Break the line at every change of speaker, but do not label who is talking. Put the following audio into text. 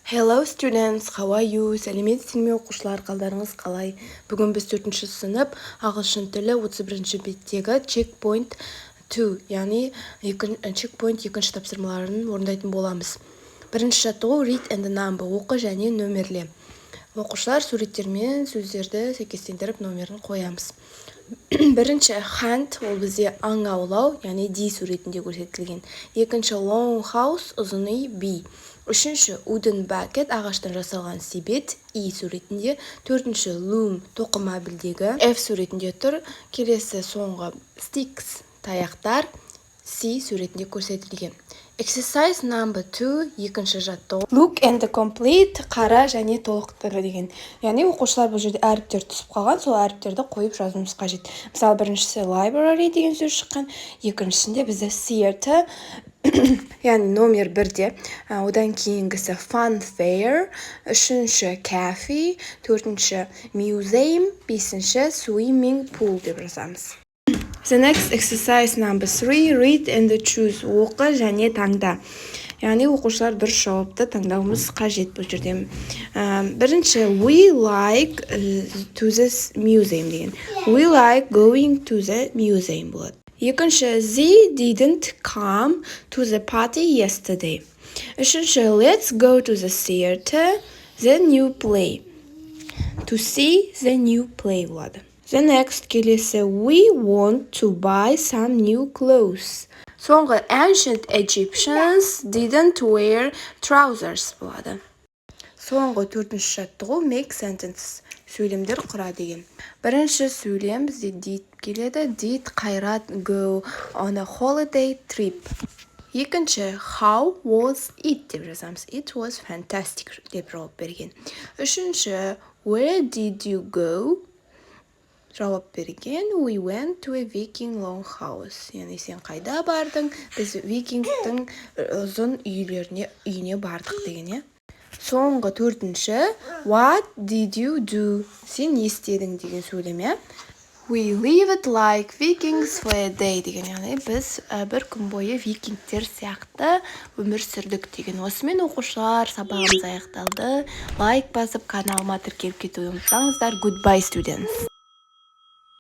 Hello students, how are you? Сәлеметсіздер ме оқушылар, қалдарыңыз қалай? Бүгін біз 4-ші сынып ағылшын тілі 31-ші беттегі checkpoint 2, яғни checkpoint 2-ші тапсырмаларын орындайтын боламыз. Бірінші жаттығу read and number, оқы және нөмерле. Оқушылар суреттермен сөздерді сәйкестендіріп нөмірін қоямыз. Бірінші hand, ол бізде аң аулау, яғни D суретінде көрсетілген. Екінші long house, ұзын үй B. Үшінші wooden bucket, ағаштан жасалған себет E суретінде. Төртінші loom, тоқыма білдегі F суретінде тұр. Келесі соңғы sticks, таяқтар C суретінде көрсетілген. Exercise number 2, екінші жаттығу. Look and complete, қара және толықтыры деген. Яғни оқушылар бұл жерде әріптер түсіп қалған, сол әріптерді қойып жазуымыз қажет. Мысалы, біріншісі library деген сөз шыққан, екіншісінде бізде theater, яғни номер 1-де. Одан кейінгісі fun fair, үшінші cafe, төртінші museum, бесінші swimming pool деп жазамыз. The next exercise number 3, read and choose, оқы және таңда. Яғни оқушылар дұрыс жауапты таңдауымыз қажет бұл жерде. Бірінші, we like to the museum деген. We like going to the museum болады. Екінші, they didn't come to the party yesterday. Үшінші, let's go to the theater, the new play. To see the new play болады. The next келесі, we want to buy some new clothes. Соңғы, ancient Egyptians didn't wear trousers болады. Соңғы төртінші жаттығу, make sentence, сөйлемдер құра деген. Бірінші сөйлем бізде did келеді. Did Қайрат go on a holiday trip? Екінші, how was it деп жазамыз. It was fantastic деп жауап берген. Үшінші, where did you go? Жауап берген, we went to a Viking long house. Яғни сен қайда бардың? Біз викингтің ұзын үйіне бардық деген. Соңғы төртінші, what did you do? Сен не істедің деген сөйлем. We lived like Vikings for a day деген. Яғни біз бір күн бойы викингтер сияқты өмір сүрдік деген. Осымен оқушылар, сабағымыз аяқталды. Лайк басып, каналыма тіркеліп кетуді ұмытпаңыздар. Goodbye, students.